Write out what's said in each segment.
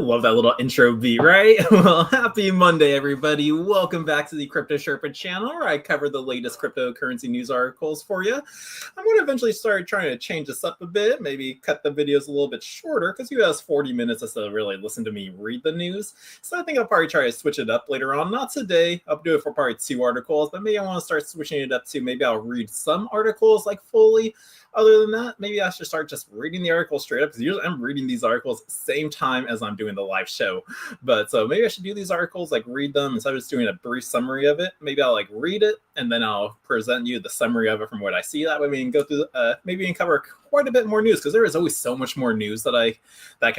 Love that little intro beat, right? Well, happy Monday, everybody. Welcome back to the Crypto Sherpa channel, where I cover the latest cryptocurrency news articles for you. I'm going to eventually start trying to change this up a bit, maybe cut the videos a little bit shorter, because you have 40 minutes just to really listen to me read the news. So I think I'll probably try to switch it up later on. Not today. I'll do it for probably 2 articles, but maybe I want to start switching it up to maybe I'll read some articles like fully. Other than that, maybe I should start just reading the article straight up, because usually I'm reading these articles same time as I'm doing the live show. But so maybe I should do these articles, like read them instead of just doing a brief summary of it. Maybe I'll like read it and then I'll present you the summary of it from what I see. That way we can go through, maybe we can cover quite a bit more news, because there is always so much more news that I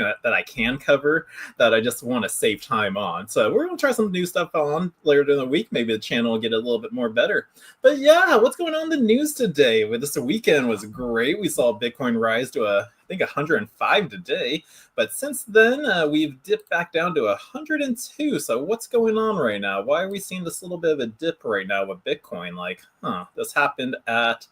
can cover that I just want to save time on. So we're gonna try some new stuff on later in the week. Maybe the channel will get a little bit more better. But yeah, what's going on in the news today? Well, this weekend was great. We saw Bitcoin rise to I think 105 today, but since then we've dipped back down to 102. So what's going on right now? Why are we seeing this little bit of a dip right now with Bitcoin? Like, this happened at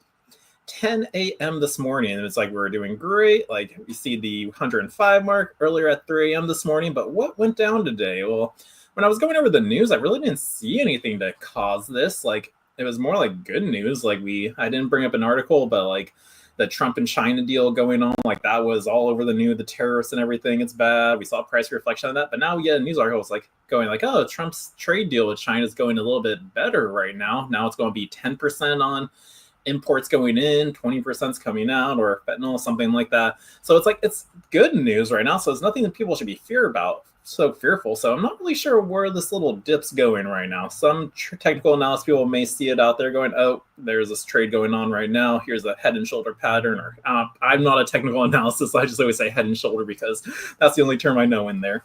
10 a.m. this morning, and it's like we were doing great. Like, we see the 105 mark earlier at 3 a.m. this morning. But what went down today? Well, when I was going over the news, I really didn't see anything to cause this. Like, it was more like good news. Like, I didn't bring up an article, but like the Trump and China deal going on, like that was all over the news, the tariffs and everything. It's bad. We saw price reflection on that, but now we get a news article. It's like going like, oh, Trump's trade deal with China is going a little bit better right now. Now it's going to be 10% on imports going in, 20% is coming out, or fentanyl, something like that. So it's like, it's good news right now. So it's nothing that people should be so fearful. So I'm not really sure where this little dip's going right now. Some technical analysis people may see it out there going, oh, there's this trade going on right now. Here's a head and shoulder pattern. Or I'm not a technical analysis. So I just always say head and shoulder because that's the only term I know in there.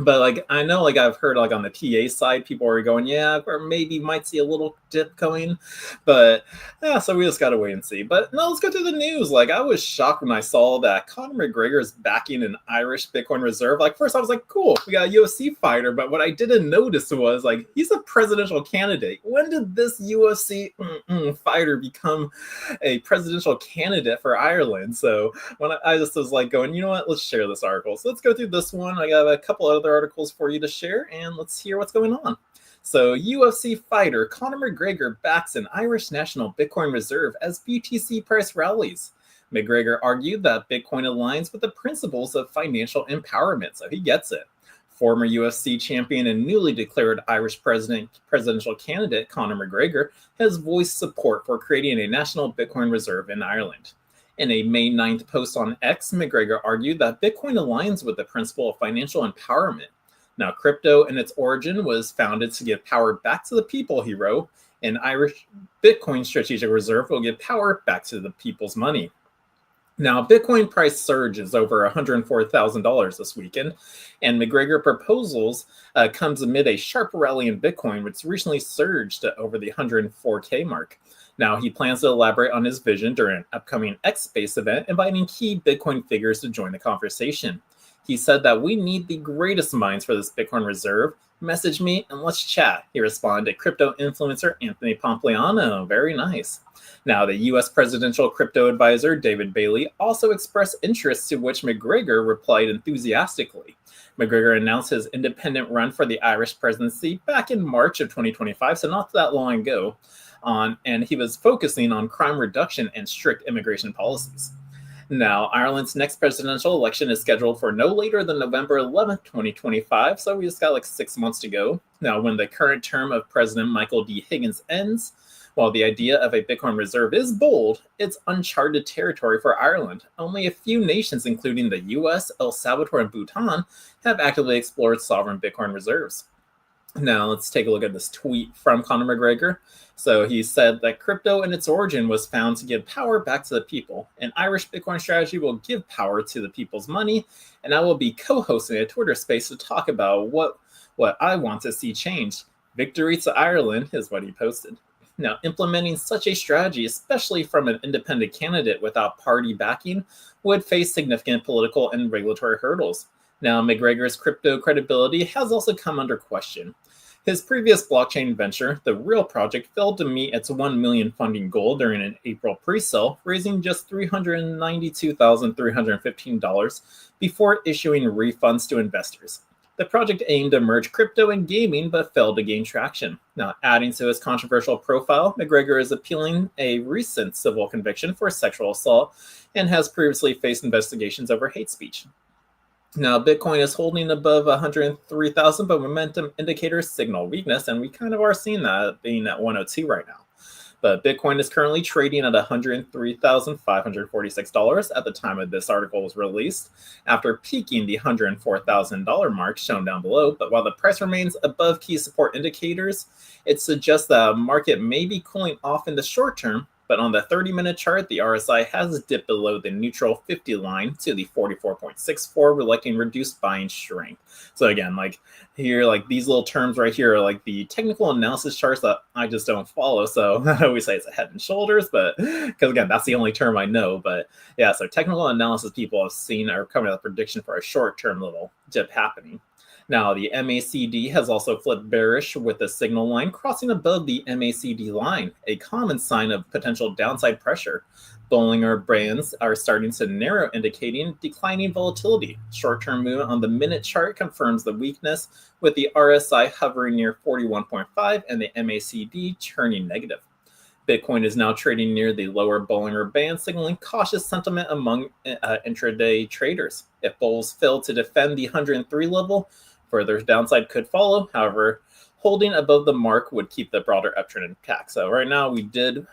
But like, I know, like I've heard like on the TA side, people are going, yeah, or maybe might see a little dip coming, but yeah, so we just got to wait and see. But no, let's go to the news. Like, I was shocked when I saw that Conor McGregor is backing an Irish Bitcoin reserve. Like, first I was like, cool, we got a UFC fighter. But what I didn't notice was like, he's a presidential candidate. When did this UFC fighter become a presidential candidate for Ireland? So when I just was like going, you know what, let's share this article. So let's go through this one. I got a couple other articles for you to share, and let's hear what's going on. So UFC fighter Conor McGregor backs an Irish national Bitcoin reserve as BTC price rallies. McGregor argued that Bitcoin aligns with the principles of financial empowerment, so he gets it. Former UFC champion and newly declared Irish presidential candidate Conor McGregor has voiced support for creating a national Bitcoin reserve in Ireland. In a May 9th post on X, McGregor argued that Bitcoin aligns with the principle of financial empowerment. Now, crypto in its origin was founded to give power back to the people, he wrote. An Irish Bitcoin strategic reserve will give power back to the people's money. Now, Bitcoin price surge is over $104,000 this weekend, and McGregor proposals comes amid a sharp rally in Bitcoin, which recently surged to over the 104K mark. Now, he plans to elaborate on his vision during an upcoming X Space event, inviting key Bitcoin figures to join the conversation. He said that we need the greatest minds for this Bitcoin reserve. Message me and let's chat, he responded to crypto influencer Anthony Pompliano. Very nice. Now, the U.S. presidential crypto advisor David Bailey also expressed interest, to which McGregor replied enthusiastically. McGregor announced his independent run for the Irish presidency back in March of 2025, so not that long ago, and he was focusing on crime reduction and strict immigration policies. Now, Ireland's next presidential election is scheduled for no later than November 11th, 2025, so we just got like 6 months to go. Now, when the current term of President Michael D. Higgins ends, while the idea of a Bitcoin reserve is bold, it's uncharted territory for Ireland. Only a few nations, including the US, El Salvador, and Bhutan, have actively explored sovereign Bitcoin reserves. Now, let's take a look at this tweet from Conor McGregor. So he said that crypto in its origin was found to give power back to the people. An Irish Bitcoin strategy will give power to the people's money, and I will be co-hosting a Twitter space to talk about what I want to see change. Victory to Ireland is what he posted. Now, implementing such a strategy, especially from an independent candidate without party backing, would face significant political and regulatory hurdles. Now, McGregor's crypto credibility has also come under question. His previous blockchain venture, the Real Project, failed to meet its 1 million funding goal during an April pre-sale, raising just $392,315 before issuing refunds to investors. The project aimed to merge crypto and gaming, but failed to gain traction. Now, adding to his controversial profile, McGregor is appealing a recent civil conviction for sexual assault and has previously faced investigations over hate speech. Now, Bitcoin is holding above 103,000, but momentum indicators signal weakness, and we kind of are seeing that being at 102 right now. But Bitcoin is currently trading at $103,546 at the time of this article was released, after peaking the $104,000 mark shown down below. But while the price remains above key support indicators, it suggests that the market may be cooling off in the short term. But on the 30-minute chart, the RSI has dipped below the neutral 50 line to the 44.64, reflecting reduced buying strength. So again, like here, like these little terms right here are like the technical analysis charts that I just don't follow. So I always say it's a head and shoulders, but because again, that's the only term I know. But yeah, so technical analysis people have seen are coming with a prediction for a short-term little dip happening. Now, the MACD has also flipped bearish with the signal line crossing above the MACD line, a common sign of potential downside pressure. Bollinger Bands are starting to narrow, indicating declining volatility. Short-term movement on the minute chart confirms the weakness, with the RSI hovering near 41.5 and the MACD turning negative. Bitcoin is now trading near the lower Bollinger Band, signaling cautious sentiment among intraday traders. If bulls fail to defend the 103 level, further downside could follow. However, holding above the mark would keep the broader uptrend intact. So right now we did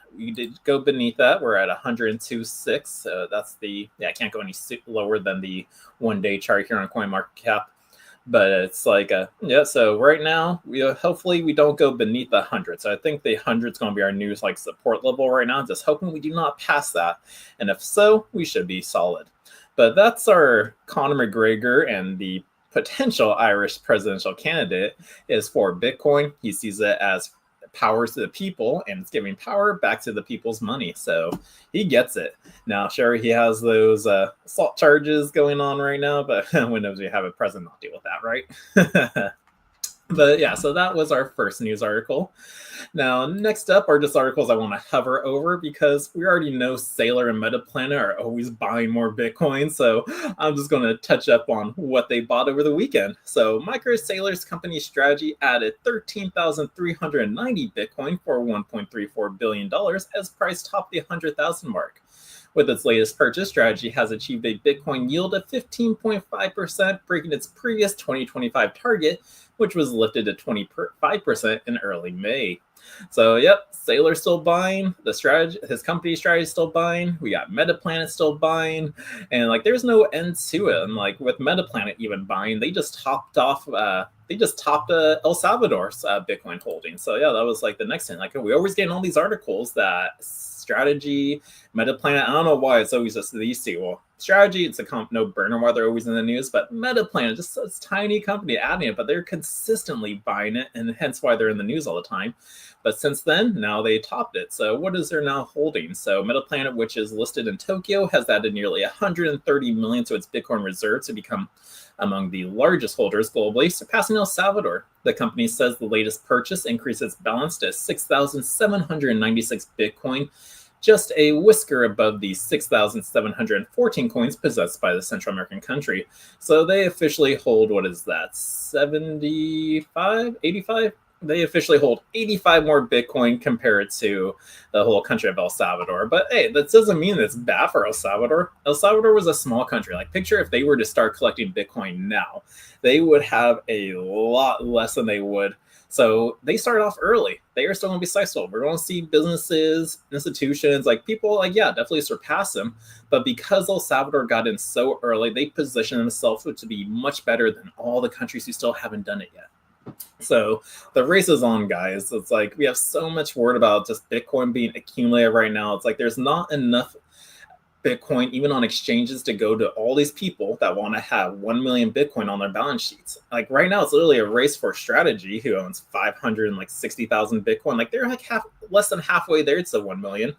go beneath that. We're at 102.6. So that's the, I can't go any lower than the 1 day chart here on CoinMarketCap. But it's like, so right now, hopefully we don't go beneath the 100. So I think the 100 is going to be our new like support level right now. Just hoping we do not pass that. And if so, we should be solid. But that's our Conor McGregor, and the potential Irish presidential candidate is for Bitcoin. He sees it as power to the people, and it's giving power back to the people's money. So he gets it. Now, sure, he has those assault charges going on right now, but when knows we have a president not deal with that, right? But yeah, so that was our first news article. Now, next up are just articles I want to hover over because we already know Sailor and MetaPlanet are always buying more Bitcoin. So I'm just going to touch up on what they bought over the weekend. So Sailor's company Strategy added 13,390 Bitcoin for $1.34 billion as price topped the 100,000 mark. With its latest purchase, Strategy has achieved a Bitcoin yield of 15.5%, breaking its previous 2025 target, which was lifted to 25% in early May. So, yep, Sailor's still buying. His company Strategy is still buying. We got MetaPlanet still buying, and like there's no end to it. And like with MetaPlanet even buying, they just topped El Salvador's Bitcoin holding. So yeah, that was like the next thing. Like we always get in all these articles that Strategy, MetaPlanet, I don't know why it's always just these two. Well, Strategy, it's a no-burner why they're always in the news, but MetaPlanet, just a tiny company adding it, but they're consistently buying it, and hence why they're in the news all the time. But since then, now they topped it. So what is there now holding? So MetaPlanet, which is listed in Tokyo, has added nearly 130 million to its Bitcoin reserve to become among the largest holders globally, surpassing El Salvador. The company says the latest purchase increased its balance to 6,796 Bitcoin, just a whisker above the 6,714 coins possessed by the Central American country. So they officially hold, what is that, 75, 85? They officially hold 85 more Bitcoin compared to the whole country of El Salvador. But hey, that doesn't mean it's bad for El Salvador. El Salvador was a small country. Like, picture if they were to start collecting Bitcoin now, they would have a lot less than they would. So they started off early. They are still going to be successful. We're going to see businesses, institutions, like people, like, yeah, definitely surpass them. But because El Salvador got in so early, they positioned themselves to be much better than all the countries who still haven't done it yet. So the race is on, guys. It's like we have so much word about just Bitcoin being accumulated right now. It's like there's not enough Bitcoin, even on exchanges, to go to all these people that want to have 1 million Bitcoin on their balance sheets. Like right now, it's literally a race for Strategy, who owns 560,000 Bitcoin. Like they're like less than halfway there to 1 million.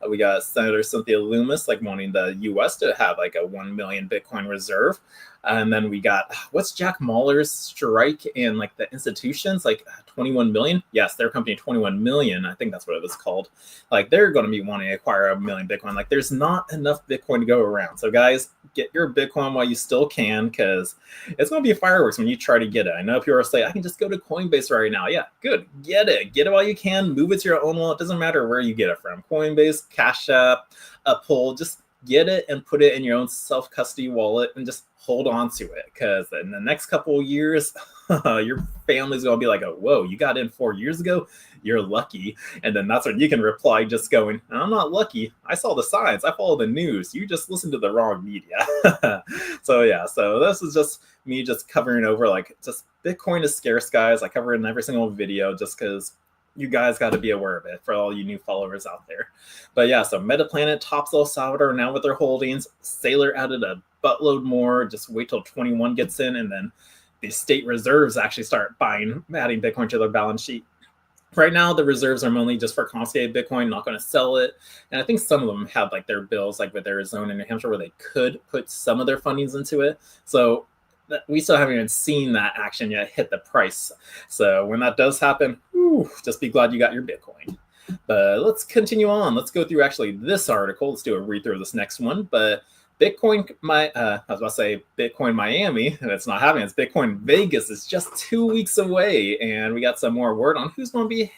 We got Senator Cynthia Lummis like wanting the U.S. to have like a 1 million Bitcoin reserve. And then we got, what's Jack Mallers' strike in like the institutions, like 21 million? Yes, their company 21 million. I think that's what it was called. Like they're going to be wanting to acquire 1 million Bitcoin. Like there's not enough Bitcoin to go around. So guys, get your Bitcoin while you still can, because it's going to be fireworks when you try to get it. I know people are saying, I can just go to Coinbase right now. Yeah, good. Get it while you can. Move it to your own wallet. It doesn't matter where you get it from. Coinbase, Cash App, Uphold, just get it and put it in your own self-custody wallet and just hold on to it, because in the next couple of years your family's gonna be like, oh, whoa, you got in 4 years ago, you're lucky. And then that's when you can reply just going, I'm not lucky, I saw the signs, I follow the news, you just listened to the wrong media. So yeah, so this is just me just covering over, like, just Bitcoin is scarce, guys. I cover it in every single video just because you guys got to be aware of it for all you new followers out there. But yeah, so Metaplanet tops El Salvador now with their holdings. Sailor added a buttload more. Just wait till 21 gets in, and then the state reserves actually start adding Bitcoin to their balance sheet. Right now, the reserves are mainly just for confiscated Bitcoin, not going to sell it. And I think some of them have like their bills, like with Arizona and New Hampshire, where they could put some of their fundings into it. So we still haven't even seen that action yet hit the price. So when that does happen, just be glad you got your Bitcoin. But let's continue on. Let's go through actually this article. Let's do a read through of this next one. But Bitcoin, I was about to say Bitcoin Miami, and it's not happening. It's Bitcoin Vegas. It's just 2 weeks away, and we got some more word on who's going to be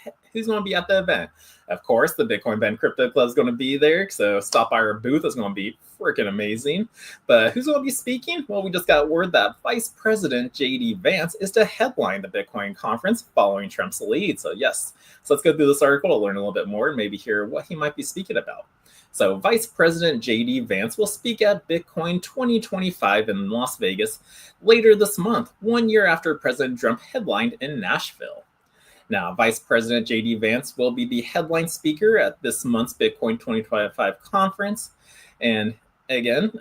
at the event. Of course, the Bitcoin Bend Crypto Club is going to be there, so stop by our booth. It's going to be freaking amazing. But who's going to be speaking? Well, we just got word that Vice President J.D. Vance is to headline the Bitcoin conference following Trump's lead. So yes, so let's go through this article to learn a little bit more and maybe hear what he might be speaking about. So Vice President J.D. Vance will speak at Bitcoin 2025 in Las Vegas later this month, 1 year after President Trump headlined in Nashville. Now, Vice President J.D. Vance will be the headline speaker at this month's Bitcoin 2025 conference. And again,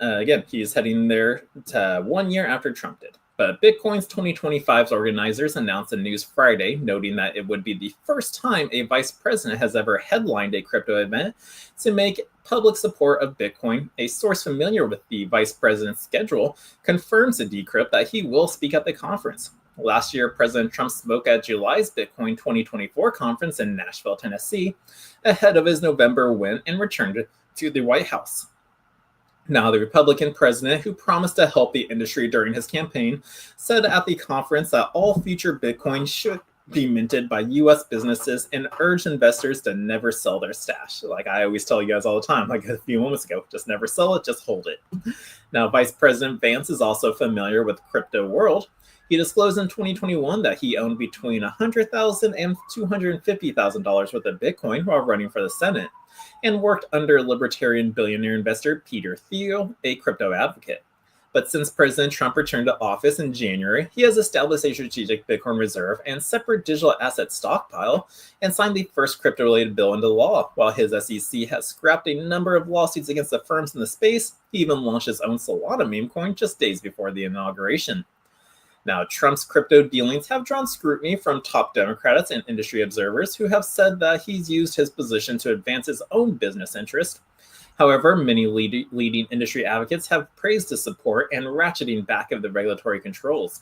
he's heading there to 1 year after Trump did. But Bitcoin's 2025's organizers announced the news Friday, noting that it would be the first time a vice president has ever headlined a crypto event to make public support of Bitcoin. A source familiar with the vice president's schedule confirms to Decrypt that he will speak at the conference. Last year, President Trump spoke at July's Bitcoin 2024 conference in Nashville, Tennessee, ahead of his November win and returned to the White House. Now, the Republican president, who promised to help the industry during his campaign, said at the conference that all future Bitcoin should be minted by U.S. businesses and urged investors to never sell their stash. Like I always tell you guys all the time, like a few moments ago, just never sell it, just hold it. Now, Vice President Vance is also familiar with crypto world. He disclosed in 2021 that he owned between $100,000 and $250,000 worth of Bitcoin while running for the Senate, and worked under libertarian billionaire investor Peter Thiel, a crypto advocate. But since President Trump returned to office in January, he has established a strategic Bitcoin reserve and separate digital asset stockpile and signed the first crypto-related bill into law. While his SEC has scrapped a number of lawsuits against the firms in the space, he even launched his own Solana meme coin just days before the inauguration. Now, Trump's crypto dealings have drawn scrutiny from top Democrats and industry observers who have said that he's used his position to advance his own business interest. However, many leading industry advocates have praised his support and ratcheting back of the regulatory controls.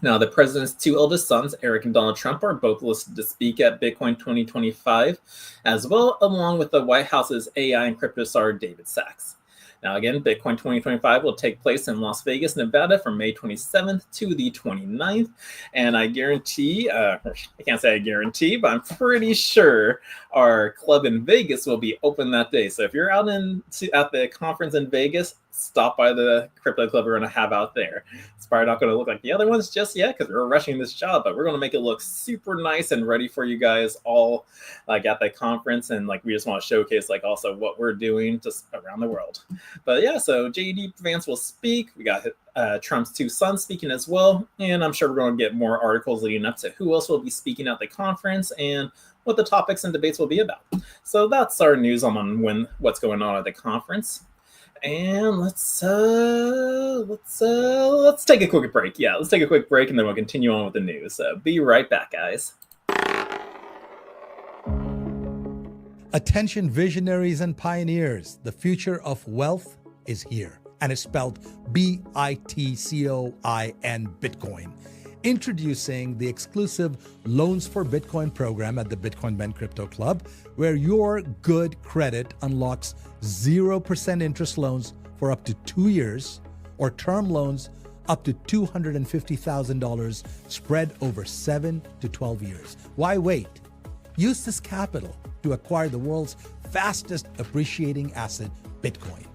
Now, the president's two eldest sons, Eric and Donald Trump, are both listed to speak at Bitcoin 2025 as well, along with the White House's AI and crypto star David Sachs. Now, again, Bitcoin 2025 will take place in Las Vegas, Nevada from May 27th to the 29th. And I guarantee, I can't say I guarantee, but I'm pretty sure our club in Vegas will be open that day. So if you're out at the conference in Vegas, stop by the crypto club we're going to have out there. It's probably not going to look like the other ones just yet because we're rushing this job, but we're going to make it look super nice and ready for you guys all like at the conference. And like we just want to showcase like also what we're doing just around the world. But yeah, so J.D. Vance will speak. We got Trump's two sons speaking as well. And I'm sure we're going to get more articles leading up to who else will be speaking at the conference and what the topics and debates will be about. So that's our news on what's going on at the conference. And let's take a quick break. Yeah, let's take a quick break and then we'll continue on with the news. So be right back, guys. Attention visionaries and pioneers, the future of wealth is here. and it's spelled Bitcoin, Bitcoin. Introducing the exclusive Loans for Bitcoin program at the Bitcoin Ben Crypto Club, where your good credit unlocks 0% interest loans for up to 2 years, or term loans up to $250,000 spread over 7 to 12 years. Why wait? Use this capital to acquire the world's fastest appreciating asset, Bitcoin.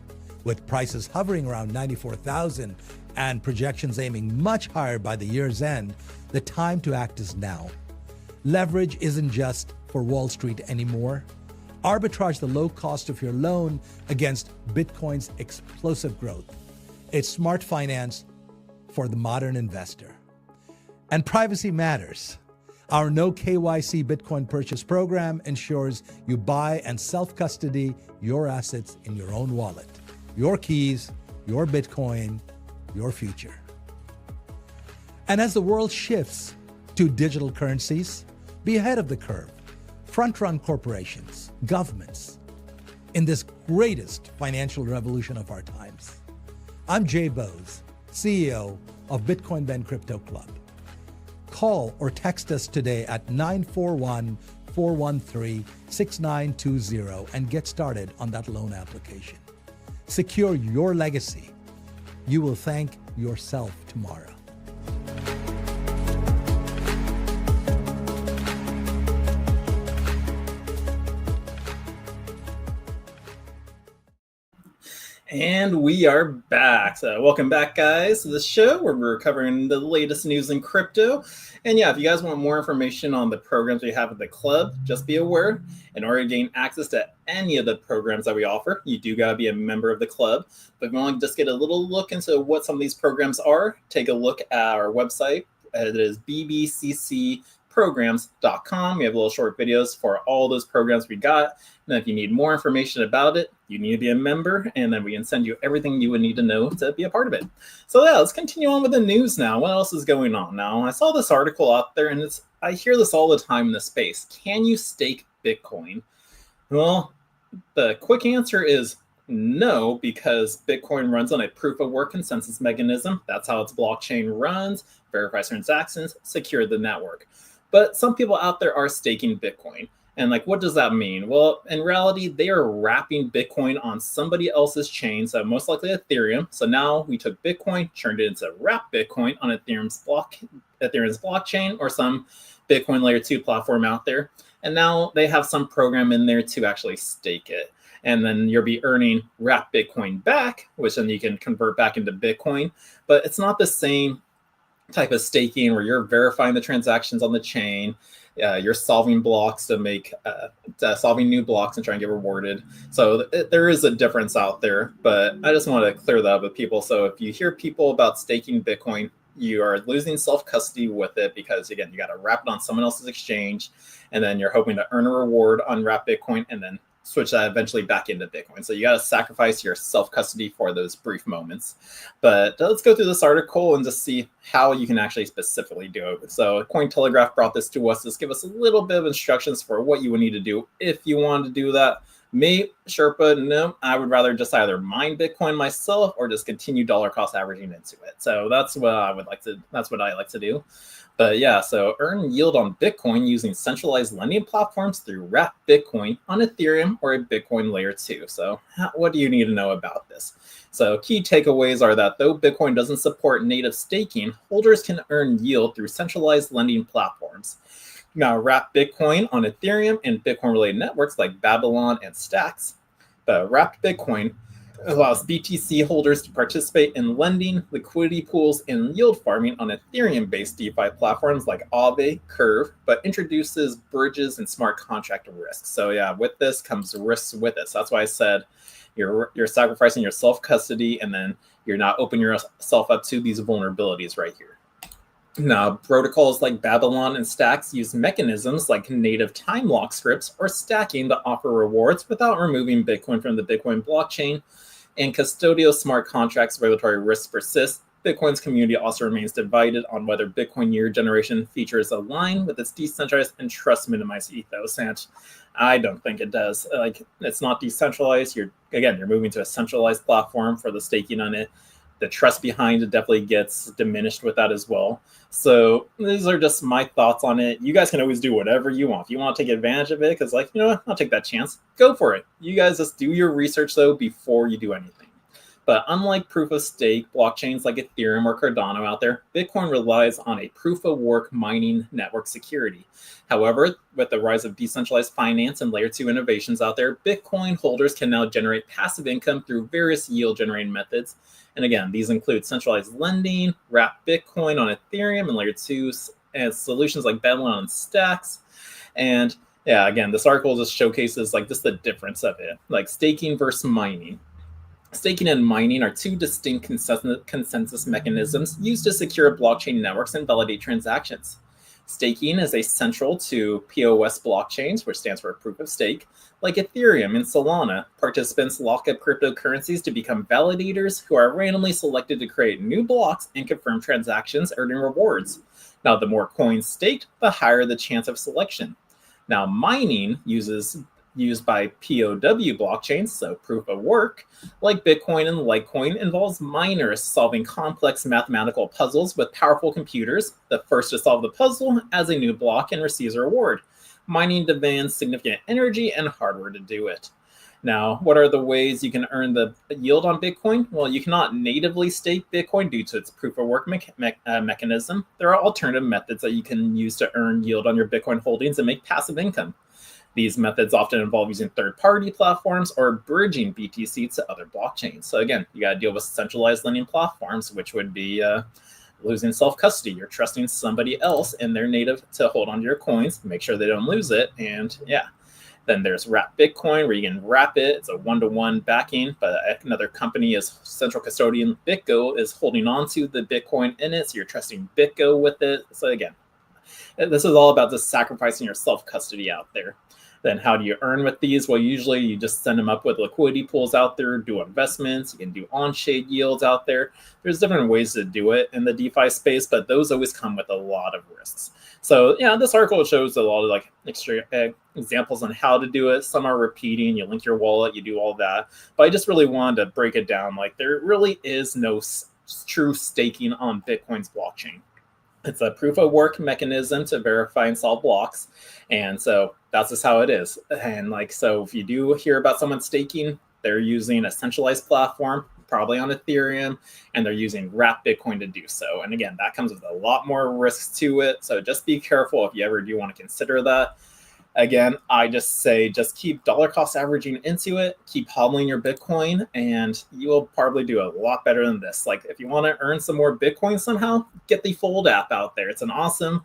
With prices hovering around 94,000 and projections aiming much higher by the year's end, the time to act is now. Leverage isn't just for Wall Street anymore. Arbitrage the low cost of your loan against Bitcoin's explosive growth. It's smart finance for the modern investor. And privacy matters. Our no KYC Bitcoin purchase program ensures you buy and self-custody your assets in your own wallet. Your keys, your Bitcoin, your future. And as the world shifts to digital currencies, be ahead of the curve. Front-run corporations, governments, in this greatest financial revolution of our times. I'm Jay Bose, CEO of Bitcoin Ben Crypto Club. Call or text us today at 941-413-6920 and get started on that loan application. Secure your legacy. You will thank yourself tomorrow. And we are back. So welcome back, guys, to the show where we're covering the latest news in crypto. And yeah, if you guys want more information on the programs we have at the club, just be aware, in order to gain access to any of the programs that we offer, you do got to be a member of the club. But if you want to just get a little look into what some of these programs are, take a look at our website. It is bbccprograms.com. We have little short videos for all those programs we got. And if you need more information about it, you need to be a member, and then we can send you everything you would need to know to be a part of it. So yeah, let's continue on with the news now. What else is going on now? I saw this article out there, and I hear this all the time in the space. Can you stake Bitcoin? Well, the quick answer is no, because Bitcoin runs on a proof of work consensus mechanism. That's how its blockchain runs, verifies transactions, secure the network. But some people out there are staking Bitcoin. And what does that mean? Well, in reality, they are wrapping Bitcoin on somebody else's chain, so most likely Ethereum. So now we took Bitcoin, turned it into wrap Bitcoin on Ethereum's blockchain or some Bitcoin layer 2 platform out there. And now they have some program in there to actually stake it. And then you'll be earning wrap Bitcoin back, which then you can convert back into Bitcoin. But it's not the same type of staking where you're verifying the transactions on the chain. You're solving blocks to make solving new blocks and trying to get rewarded. So there is a difference out there, but I just want to clear that up with people. So if you hear people about staking Bitcoin, you are losing self-custody with it because, again, you got to wrap it on someone else's exchange, and then you're hoping to earn a reward on wrap Bitcoin and then switch that eventually back into Bitcoin. So you got to sacrifice your self-custody for those brief moments. But let's go through this article and just see how you can actually specifically do it. So Cointelegraph brought this to us. Just give us a little bit of instructions for what you would need to do if you wanted to do that. Me, Sherpa, no, I would rather just either mine Bitcoin myself or just continue dollar cost averaging into it. So that's what I like to do. But yeah, so earn yield on Bitcoin using centralized lending platforms through wrap Bitcoin on Ethereum or a Bitcoin layer 2. So what do you need to know about this? So key takeaways are that though Bitcoin doesn't support native staking, holders can earn yield through centralized lending platforms. Now wrap Bitcoin on Ethereum and Bitcoin-related networks like Babylon and Stacks. The wrapped Bitcoin allows BTC holders to participate in lending, liquidity pools, and yield farming on Ethereum-based DeFi platforms like Aave, Curve, but introduces bridges and smart contract risks. So yeah, with this comes risks with it. So that's why I said you're sacrificing your self-custody, and then you're not opening yourself up to these vulnerabilities right here. Now, protocols like Babylon and Stacks use mechanisms like native time lock scripts or stacking to offer rewards without removing Bitcoin from the Bitcoin blockchain. And custodial smart contracts regulatory risks persist. Bitcoin's community also remains divided on whether Bitcoin year generation features align with its decentralized and trust minimized ethos. And I don't think it does. It's not decentralized. You're again, you're moving to a centralized platform for the staking on it. The trust behind it definitely gets diminished with that as well. So these are just my thoughts on it. You guys can always do whatever you want. If you want to take advantage of it, because like, you know what, I'll take that chance. Go for it. You guys just do your research though before you do anything. But unlike proof of stake blockchains like Ethereum or Cardano out there, Bitcoin relies on a proof of work mining network security. However, with the rise of decentralized finance and layer 2 innovations out there, Bitcoin holders can now generate passive income through various yield generating methods. And again, these include centralized lending, wrapped Bitcoin on Ethereum and layer 2 and solutions like Babylon and Stacks. And yeah, again, this article just showcases like just the difference of it, like staking versus mining. Staking and mining are two distinct consensus mechanisms used to secure blockchain networks and validate transactions. Staking is central to POS blockchains, which stands for proof of stake. Like Ethereum and Solana, participants lock up cryptocurrencies to become validators who are randomly selected to create new blocks and confirm transactions, earning rewards. Now, the more coins staked, the higher the chance of selection. Now, mining used by POW blockchains, so proof of work, like Bitcoin and Litecoin, involves miners solving complex mathematical puzzles with powerful computers. The first to solve the puzzle adds a new block and receives a reward. Mining demands significant energy and hardware to do it. Now, what are the ways you can earn the yield on Bitcoin? Well, you cannot natively stake Bitcoin due to its proof of work mechanism. There are alternative methods that you can use to earn yield on your Bitcoin holdings and make passive income. These methods often involve using third-party platforms or bridging BTC to other blockchains. So again, you got to deal with centralized lending platforms, which would be losing self-custody. You're trusting somebody else in their native to hold onto your coins, make sure they don't lose it. And yeah, then there's wrapped Bitcoin, where you can wrap it. It's a one-to-one backing, but another company is central custodian BitGo is holding on to the Bitcoin in it. So you're trusting BitGo with it. So again, this is all about just sacrificing your self-custody out there. Then how do you earn with these? Well, usually you just send them up with liquidity pools out there, do investments, you can do on-chain yields out there. There's different ways to do it in the DeFi space, but those always come with a lot of risks. So yeah, this article shows a lot of like extra examples on how to do it. Some are repeating, you link your wallet, you do all that. But I just really wanted to break it down. Like there really is no true staking on Bitcoin's blockchain. It's a proof of work mechanism to verify and solve blocks. And so that's just how it is. And like, so if you do hear about someone staking, they're using a centralized platform, probably on Ethereum, and they're using wrapped Bitcoin to do so. And again, that comes with a lot more risks to it. So just be careful if you ever do want to consider that. Again, I just say just keep dollar cost averaging into it, keep hodling your Bitcoin, and you will probably do a lot better than this. Like if you want to earn some more Bitcoin somehow, get the Fold app out there. It's an awesome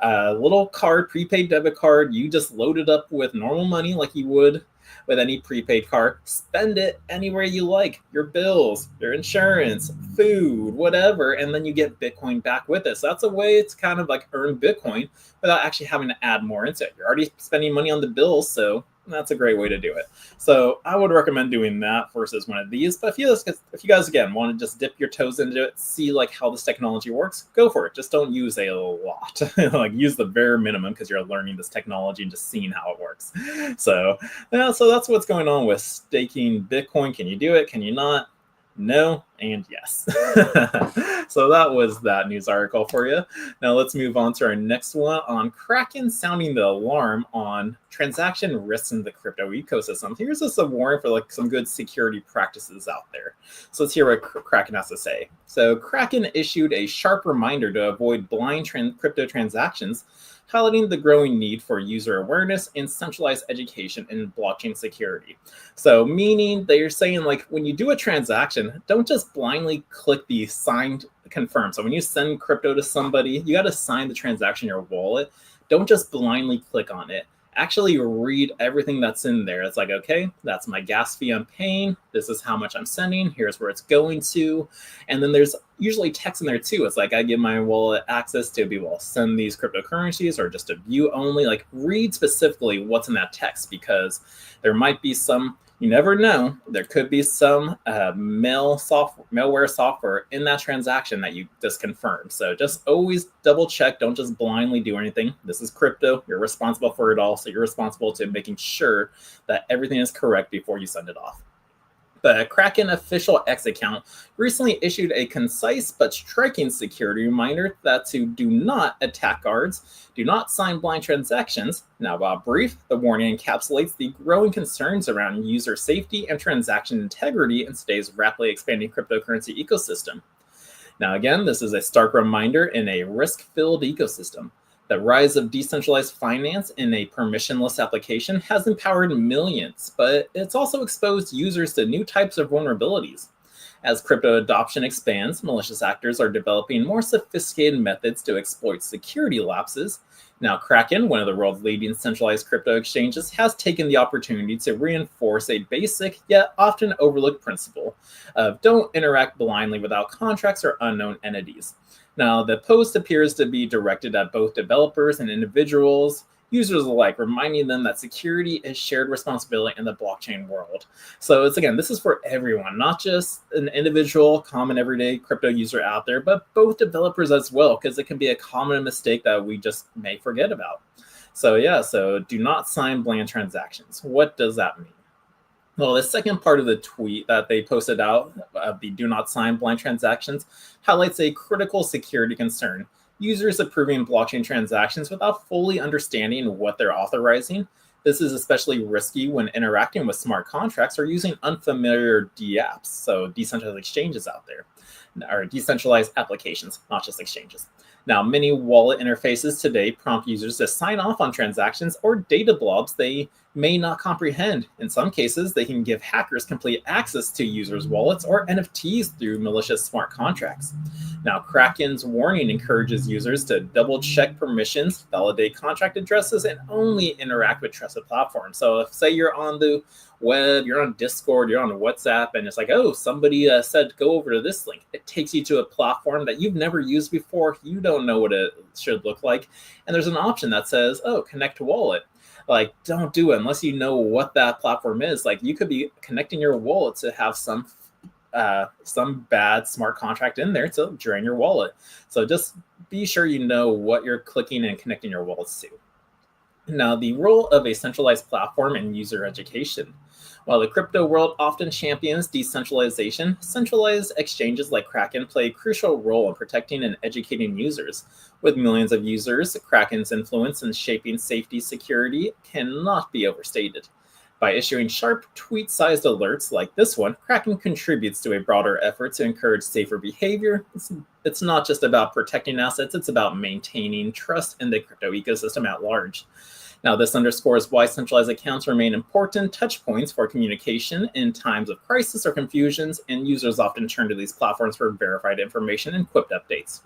little card, prepaid debit card. You just load it up with normal money like you would with any prepaid card. Spend it anywhere you like, your bills, your insurance, food, whatever, and then you get Bitcoin back with it. So that's a way to kind of like earn Bitcoin without actually having to add more into it. You're already spending money on the bills, so that's a great way to do it. So I would recommend doing that versus one of these. But if you guys again want to just dip your toes into it, see like how this technology works, go for it. Just don't use a lot. Like use the bare minimum because you're learning this technology and just seeing how it works. So yeah, so that's what's going on with staking Bitcoin. Can you do it? Can you not? No and yes. So that was that news article for you. Now let's move on to our next one on Kraken sounding the alarm on transaction risks in the crypto ecosystem. Here's just a warning for like some good security practices out there. So let's hear what Kraken has to say. So Kraken issued a sharp reminder to avoid blind crypto transactions, highlighting the growing need for user awareness and centralized education in blockchain security. So meaning they're saying like when you do a transaction, don't just blindly click the signed confirm. So when you send crypto to somebody, you got to sign the transaction in your wallet. Don't just blindly click on it. Actually read everything that's in there. It's like, okay, that's my gas fee I'm paying. This is how much I'm sending. Here's where it's going to. And then there's usually text in there too. It's like I give my wallet access to be able to send these cryptocurrencies or just to view only. Like read specifically what's in that text because there might be some, you never know, there could be some malware software in that transaction that you just confirmed. So just always double check. Don't just blindly do anything. This is crypto. You're responsible for it all. So you're responsible to making sure that everything is correct before you send it off. The Kraken official X account recently issued a concise but striking security reminder that to do not attack guards, do not sign blind transactions. Now, while brief, the warning encapsulates the growing concerns around user safety and transaction integrity in today's rapidly expanding cryptocurrency ecosystem. Now, again, this is a stark reminder in a risk-filled ecosystem. The rise of decentralized finance in a permissionless application has empowered millions, but it's also exposed users to new types of vulnerabilities. As crypto adoption expands, malicious actors are developing more sophisticated methods to exploit security lapses. Now, Kraken, one of the world's leading centralized crypto exchanges, has taken the opportunity to reinforce a basic yet often overlooked principle of don't interact blindly without contracts or unknown entities. Now, the post appears to be directed at both developers and individuals, users alike, reminding them that security is shared responsibility in the blockchain world. So this is for everyone, not just an individual, common, everyday crypto user out there, but both developers as well, because it can be a common mistake that we just may forget about. So do not sign blind transactions. What does that mean? Well, the second part of the tweet that they posted out of the do not sign blind transactions highlights a critical security concern. Users approving blockchain transactions without fully understanding what they're authorizing. This is especially risky when interacting with smart contracts or using unfamiliar dApps, so decentralized exchanges out there, or decentralized applications, not just exchanges. Now, many wallet interfaces today prompt users to sign off on transactions or data blobs they may not comprehend. In some cases, they can give hackers complete access to users' wallets or NFTs through malicious smart contracts. Now, Kraken's warning encourages users to double-check permissions, validate contract addresses, and only interact with trusted platforms. So if, say, you're on the web, you're on Discord, you're on WhatsApp, and it's like, oh, somebody said go over to this link. It takes you to a platform that you've never used before. You don't know what it should look like. And there's an option that says, oh, connect to wallet. Like, don't do it unless you know what that platform is. Like, you could be connecting your wallet to have some bad smart contract in there to drain your wallet. So just be sure you know what you're clicking and connecting your wallets to. Now, the role of a centralized platform in user education. While the crypto world often champions decentralization, centralized exchanges like Kraken play a crucial role in protecting and educating users. With millions of users, Kraken's influence in shaping safety security cannot be overstated. By issuing sharp tweet-sized alerts like this one, Kraken contributes to a broader effort to encourage safer behavior. It's not just about protecting assets, it's about maintaining trust in the crypto ecosystem at large. Now, this underscores why centralized accounts remain important touch points for communication in times of crisis or confusions, and users often turn to these platforms for verified information and quick updates.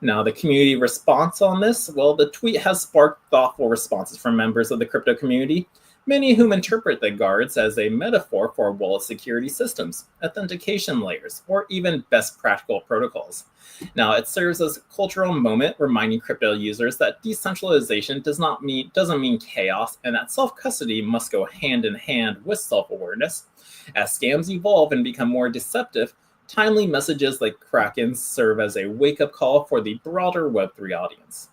Now, the community response on this, well, the tweet has sparked thoughtful responses from members of the crypto community, many of whom interpret the guards as a metaphor for wallet security systems, authentication layers, or even best practical protocols. Now, it serves as a cultural moment reminding crypto users that decentralization doesn't mean chaos, and that self-custody must go hand in hand with self-awareness. As scams evolve and become more deceptive, timely messages like Kraken serve as a wake-up call for the broader Web3 audience.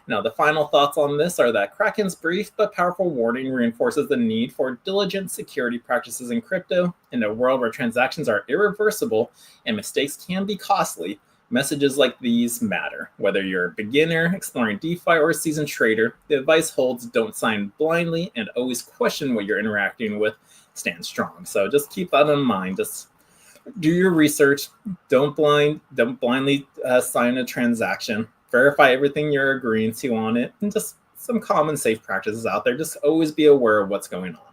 Now, the final thoughts on this are that Kraken's brief but powerful warning reinforces the need for diligent security practices in crypto. In a world where transactions are irreversible and mistakes can be costly, messages like these matter. Whether you're a beginner, exploring DeFi, or a seasoned trader, the advice holds: don't sign blindly and always question what you're interacting with. Stand strong. So just keep that in mind. Just do your research. Don't blindly sign a transaction. Verify everything you're agreeing to on it, and just some common safe practices out there. Just always be aware of what's going on.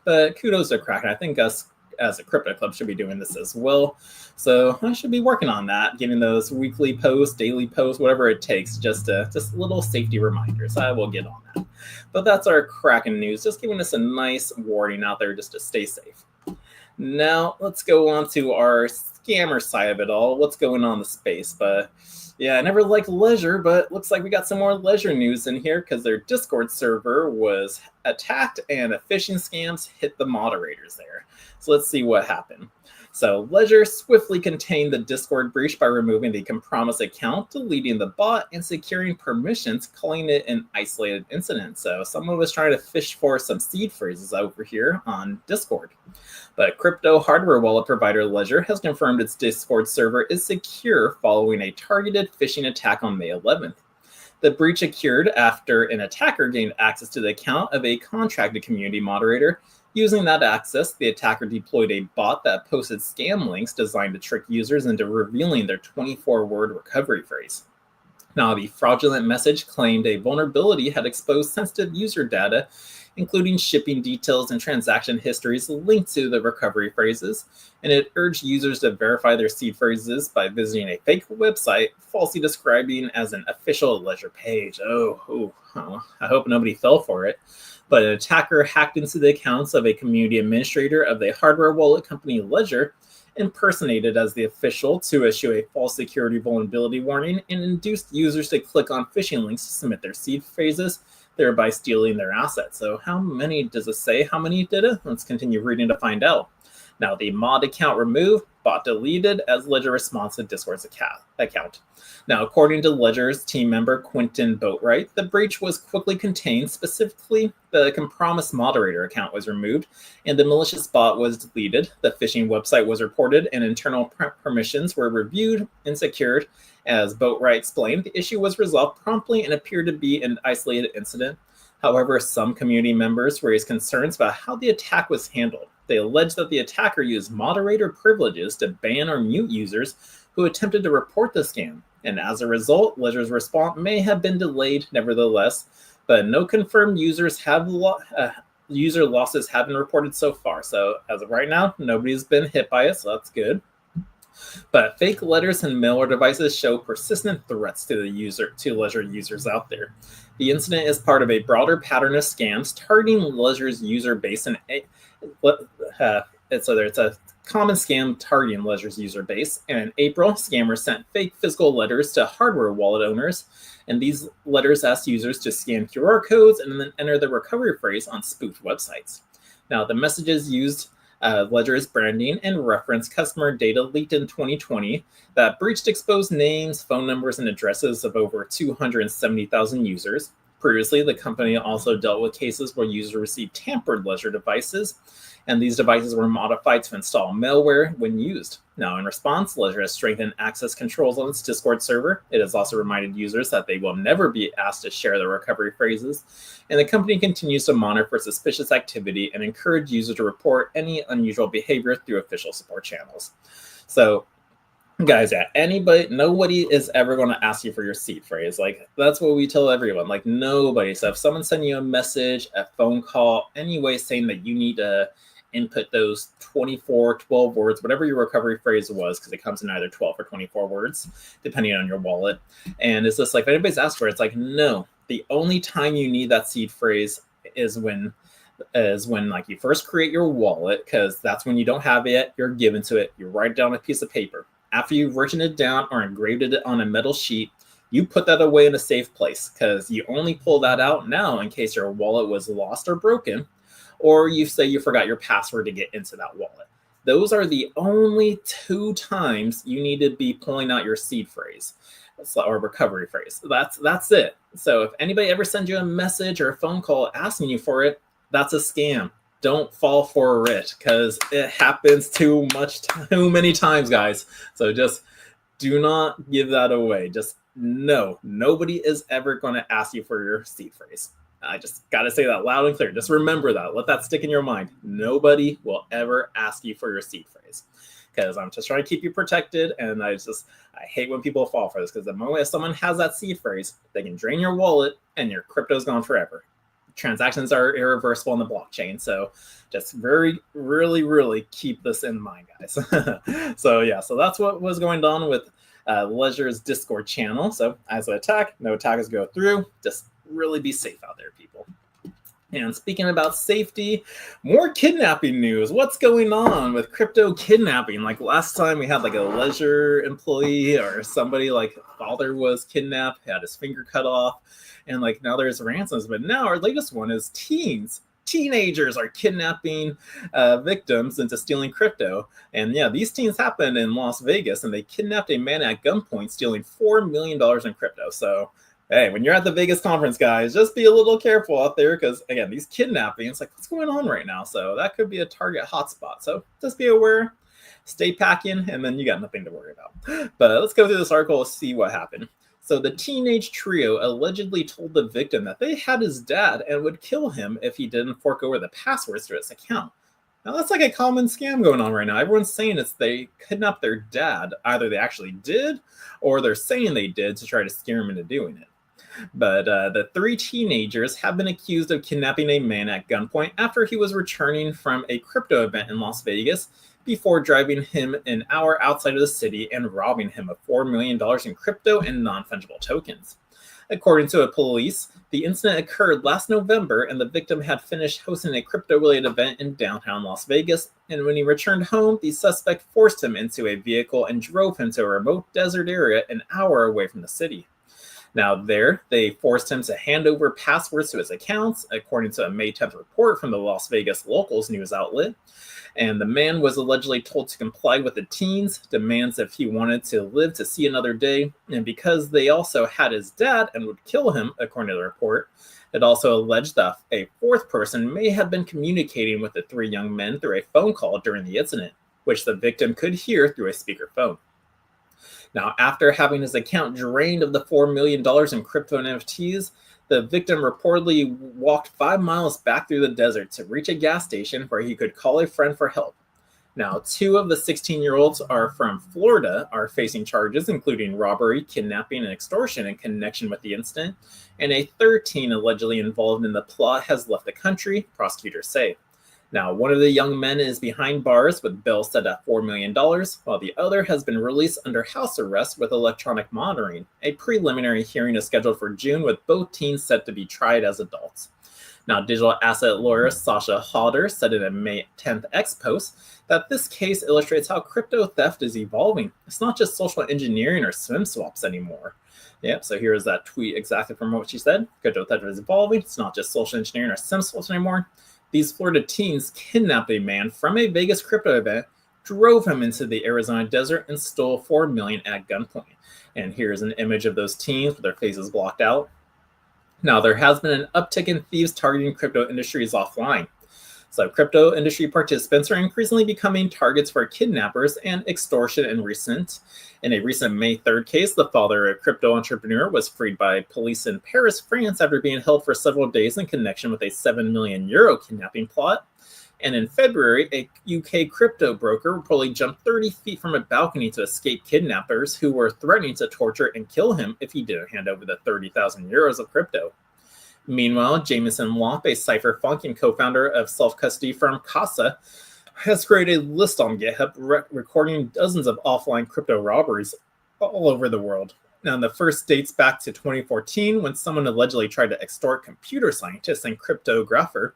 But kudos to Kraken. I think us as a crypto club should be doing this as well. So I should be working on that, getting those weekly posts, daily posts, whatever it takes, just little safety reminders. I will get on that. But that's our Kraken news, just giving us a nice warning out there just to stay safe. Now let's go on to our scammer side of it all. What's going on in the space? But yeah, I never liked leisure, but looks like we got some more leisure news in here because their Discord server was attacked and phishing scams hit the moderators there. So let's see what happened. So Ledger swiftly contained the Discord breach by removing the compromised account, deleting the bot, and securing permissions, calling it an isolated incident. So someone was trying to fish for some seed phrases over here on Discord. But crypto hardware wallet provider Ledger has confirmed its Discord server is secure following a targeted phishing attack on May 11th. The breach occurred after an attacker gained access to the account of a contracted community moderator. Using that access, the attacker deployed a bot that posted scam links designed to trick users into revealing their 24-word recovery phrase. Now, the fraudulent message claimed a vulnerability had exposed sensitive user data, including shipping details and transaction histories linked to the recovery phrases, and it urged users to verify their seed phrases by visiting a fake website, falsely describing as an official Ledger page. I hope nobody fell for it. But an attacker hacked into the accounts of a community administrator of the hardware wallet company Ledger, impersonated as the official to issue a false security vulnerability warning, and induced users to click on phishing links to submit their seed phrases, thereby stealing their assets. So how many does it say? How many did it? Let's continue reading to find out. Now, the mod account removed, bot deleted as Ledger responds to Discord's account. Now, according to Ledger's team member Quentin Boatwright, the breach was quickly contained. Specifically, the compromised moderator account was removed and the malicious bot was deleted. The phishing website was reported and internal permissions were reviewed and secured. As Boatwright explained, the issue was resolved promptly and appeared to be an isolated incident. However, some community members raised concerns about how the attack was handled. They alleged that the attacker used moderator privileges to ban or mute users who attempted to report the scam. And as a result, Ledger's response may have been delayed nevertheless, but no confirmed user losses have been reported so far. So as of right now, nobody's been hit by it, so that's good. But fake letters and malware devices show persistent threats to Ledger users out there. The incident is part of a broader pattern of scams targeting Ledger's user base, and it's a common scam targeting Ledger's user base. And in April, scammers sent fake physical letters to hardware wallet owners, and these letters asked users to scan QR codes and then enter the recovery phrase on spoofed websites. Now, the messages used Ledger's branding and reference customer data leaked in 2020 that breached exposed names, phone numbers, and addresses of over 270,000 users. Previously, the company also dealt with cases where users received tampered Ledger devices, and these devices were modified to install malware when used. Now, in response, Ledger has strengthened access controls on its Discord server. It has also reminded users that they will never be asked to share their recovery phrases, and the company continues to monitor for suspicious activity and encourage users to report any unusual behavior through official support channels. So, guys, nobody is ever going to ask you for your seed phrase. Like, that's what we tell everyone. Like, nobody. So if someone's sending you a message, a phone call, anyway, saying that you need to input those 12 words, whatever your recovery phrase was, because it comes in either 12 or 24 words, depending on your wallet. And it's just like, if anybody's asked for it, it's like, no. The only time you need that seed phrase is when like you first create your wallet, because that's when you don't have it yet, you're given to it, you write it down on a piece of paper. After you've written it down or engraved it on a metal sheet, you put that away in a safe place, because you only pull that out now in case your wallet was lost or broken, or you say you forgot your password to get into that wallet. Those are the only 2 times you need to be pulling out your seed phrase or recovery phrase. That's it. So if anybody ever sends you a message or a phone call asking you for it, that's a scam. Don't fall for it, because it happens too many times, guys. So just do not give that away. Just no, nobody is ever going to ask you for your seed phrase. I just got to say that loud and clear. Just remember that. Let that stick in your mind. Nobody will ever ask you for your seed phrase, because I'm just trying to keep you protected. And I hate when people fall for this, because the moment someone has that seed phrase, they can drain your wallet and your crypto's gone forever. Transactions are irreversible on the blockchain. So just really keep this in mind, guys. So that's what was going on with Ledger's Discord channel. So as an attack, no attackers go through. Just really be safe out there, people. And speaking about safety, more kidnapping news. What's going on with crypto kidnapping? Like last time we had like a Ledger employee or somebody like father was kidnapped, had his finger cut off, and like now there's ransoms. But now our latest one is teens teenagers are kidnapping victims into stealing crypto. And yeah, these teens happened in Las Vegas, and they kidnapped a man at gunpoint, stealing $4 million in crypto. So hey, when you're at the Vegas conference, guys, just be a little careful out there, because again, these kidnappings, like, what's going on right now? So that could be a target hotspot. So just be aware, stay packing, and then you got nothing to worry about. But let's go through this article and see what happened. So the teenage trio allegedly told the victim that they had his dad and would kill him if he didn't fork over the passwords to his account. Now that's like a common scam going on right now. Everyone's saying it's they kidnapped their dad. Either they actually did, or they're saying they did to try to scare him into doing it. But the three teenagers have been accused of kidnapping a man at gunpoint after he was returning from a crypto event in Las Vegas, before driving him an hour outside of the city and robbing him of $4 million in crypto and non-fungible tokens. According to police, the incident occurred last November, and the victim had finished hosting a crypto-related event in downtown Las Vegas, and when he returned home, the suspect forced him into a vehicle and drove him to a remote desert area an hour away from the city. Now there, they forced him to hand over passwords to his accounts, according to a May 10th report from the Las Vegas Locals news outlet. And the man was allegedly told to comply with the teens' demands if he wanted to live to see another day. And because they also had his dad and would kill him, according to the report, it also alleged that a fourth person may have been communicating with the three young men through a phone call during the incident, which the victim could hear through a speakerphone. Now, after having his account drained of the $4 million in crypto and NFTs, the victim reportedly walked 5 miles back through the desert to reach a gas station where he could call a friend for help. Now, 2 of the 16-year-olds are from Florida, are facing charges including robbery, kidnapping, and extortion in connection with the incident, and a 13 allegedly involved in the plot has left the country, prosecutors say. Now, one of the young men is behind bars with bail set at $4 million, while the other has been released under house arrest with electronic monitoring. A preliminary hearing is scheduled for June, with both teens set to be tried as adults. Now, digital asset lawyer Sasha Hodder said in a May 10th X post that this case illustrates how crypto theft is evolving. It's not just social engineering or SIM swaps anymore. Yep, so here's that tweet exactly from what she said. Crypto theft is evolving. It's not just social engineering or SIM swaps anymore. These Florida teens kidnapped a man from a Vegas crypto event, drove him into the Arizona desert, and stole $4 million at gunpoint. And here's an image of those teens with their faces blocked out. Now, there has been an uptick in thieves targeting crypto industries offline. So crypto industry participants are increasingly becoming targets for kidnappers and extortion in a recent May 3rd case. The father of a crypto entrepreneur was freed by police in Paris, France, after being held for several days in connection with a €7 million kidnapping plot. And in February, a UK crypto broker reportedly jumped 30 feet from a balcony to escape kidnappers who were threatening to torture and kill him if he didn't hand over the €30,000 of crypto. Meanwhile, Jameson Lomp, a cypherpunk and co-founder of self-custody firm Casa, has created a list on GitHub recording dozens of offline crypto robberies all over the world. Now, the first dates back to 2014, when someone allegedly tried to extort computer scientist and cryptographer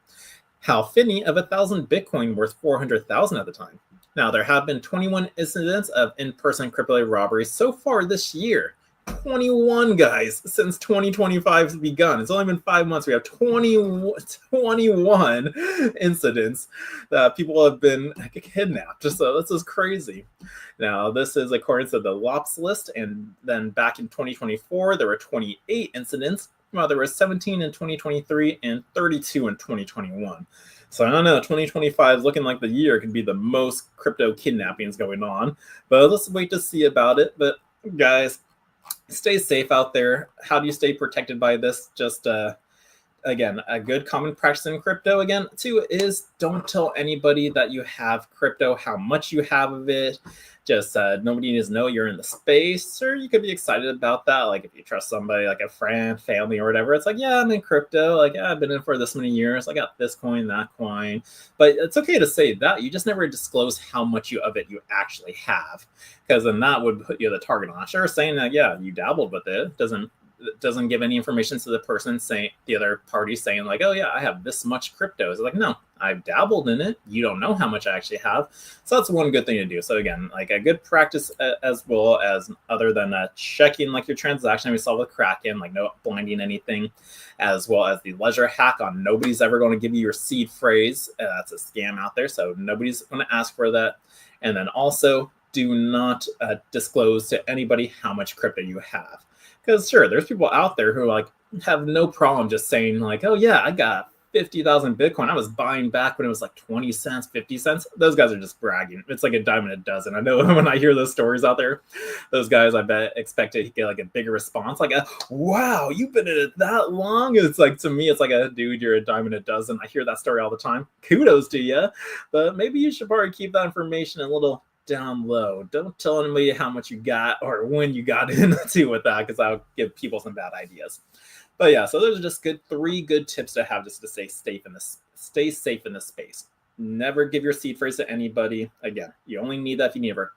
Hal Finney of 1,000 Bitcoin worth $400,000 at the time. Now, there have been 21 incidents of in-person crypto robberies so far this year. 21, guys, since 2025 has begun. It's only been 5 months. We have 21 incidents that people have been kidnapped. So this is crazy. Now, this is according to the LOPS list. And then back in 2024, there were 28 incidents. Well, there were 17 in 2023 and 32 in 2021. So I don't know, 2025 is looking like the year could be the most crypto kidnappings going on. But let's wait to see about it. But guys, stay safe out there. How do you stay protected by this? Just, again, a good common practice in crypto, again, too, is don't tell anybody that you have crypto, how much you have of it. Just nobody needs to know you're in the space, or you could be excited about that. Like if you trust somebody, like a friend, family, or whatever, it's like, yeah, I'm in crypto. Like, yeah, I've been in for this many years. I got this coin, that coin. But it's okay to say that. You just never disclose how much of it you actually have, because then that would put you the target on. Sure, saying that, yeah, you dabbled with it doesn't doesn't give any information to the person saying, the other party saying like, oh yeah, I have this much crypto. It's like, no, I've dabbled in it. You don't know how much I actually have. So that's one good thing to do. So again, like a good practice as well as other than checking like your transaction we saw with Kraken, like no blinding anything, as well as the ledger hack on nobody's ever going to give you your seed phrase. That's a scam out there. So nobody's going to ask for that. And then also do not disclose to anybody how much crypto you have. Because sure, there's people out there who like have no problem just saying like, oh yeah, I got 50,000 Bitcoin. I was buying back when it was like 20 cents, 50 cents. Those guys are just bragging. It's like a dime a dozen. I know when I hear those stories out there, those guys I bet expect to get like a bigger response. Like, wow, you've been in it that long? It's like, to me, it's like a dude, you're a dime a dozen. I hear that story all the time. Kudos to you. But maybe you should probably keep that information a little down low. Don't tell anybody how much you got or when you got into with that, because that'll give people some bad ideas. But yeah, so those are just three good tips to have just to stay safe in this space. Never give your seed phrase to anybody. Again, you only need that if you need to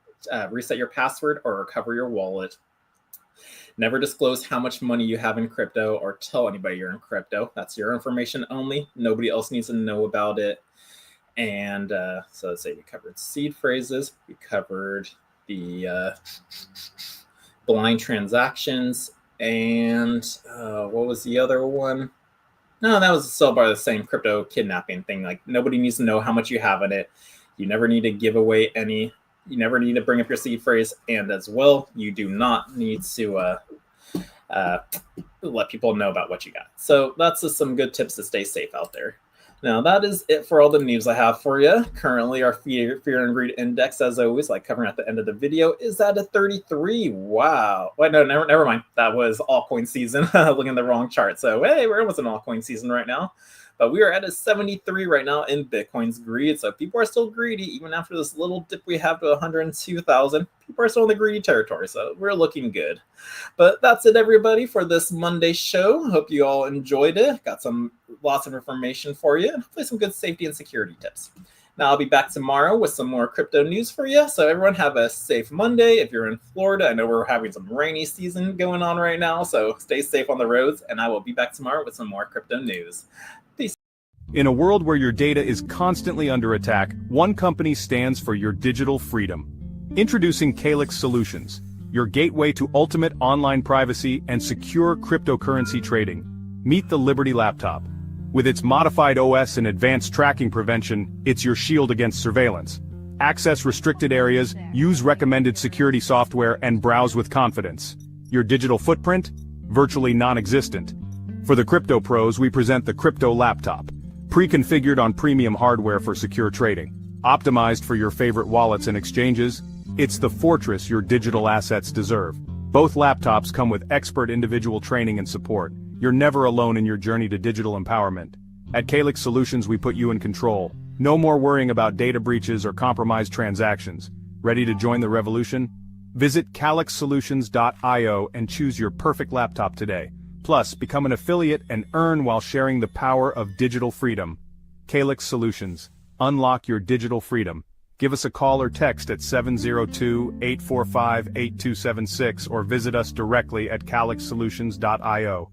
reset your password or recover your wallet. Never disclose how much money you have in crypto or tell anybody you're in crypto. That's your information only. Nobody else needs to know about it. And so let's say we covered seed phrases. We covered the blind transactions. And what was the other one? No, that was still part of the same crypto kidnapping thing. Like nobody needs to know how much you have in it. You never need to give away any. You never need to bring up your seed phrase. And as well, you do not need to let people know about what you got. So that's just some good tips to stay safe out there. Now, that is it for all the news I have for you. Currently, our fear and greed index, as always, like covering at the end of the video, is at a 33. Wow. Wait, no, never mind. That was altcoin season. Looking at the wrong chart. So, hey, we're almost in altcoin season right now. But we are at a 73 right now in Bitcoin's greed. So people are still greedy, even after this little dip we have to 102,000. People are still in the greedy territory, so we're looking good. But that's it, everybody, for this Monday show. Hope you all enjoyed it. Got lots of information for you, and hopefully some good safety and security tips. Now, I'll be back tomorrow with some more crypto news for you. So everyone have a safe Monday. If you're in Florida, I know we're having some rainy season going on right now, so stay safe on the roads, and I will be back tomorrow with some more crypto news. Peace. In a world where your data is constantly under attack, one company stands for your digital freedom. Introducing Calyx Solutions, your gateway to ultimate online privacy and secure cryptocurrency trading. Meet the Liberty Laptop. With its modified OS and advanced tracking prevention, it's your shield against surveillance. Access restricted areas, use recommended security software, and browse with confidence. Your digital footprint? Virtually non-existent. For the crypto pros, we present the Crypto Laptop. Pre-configured on premium hardware for secure trading. Optimized for your favorite wallets and exchanges, it's the fortress your digital assets deserve. Both laptops come with expert individual training and support. You're never alone in your journey to digital empowerment. At Calyx Solutions, we put you in control. No more worrying about data breaches or compromised transactions. Ready to join the revolution? Visit calyxsolutions.io and choose your perfect laptop today. Plus, become an affiliate and earn while sharing the power of digital freedom. Calyx Solutions. Unlock your digital freedom. Give us a call or text at 702-845-8276 or visit us directly at calyxsolutions.io.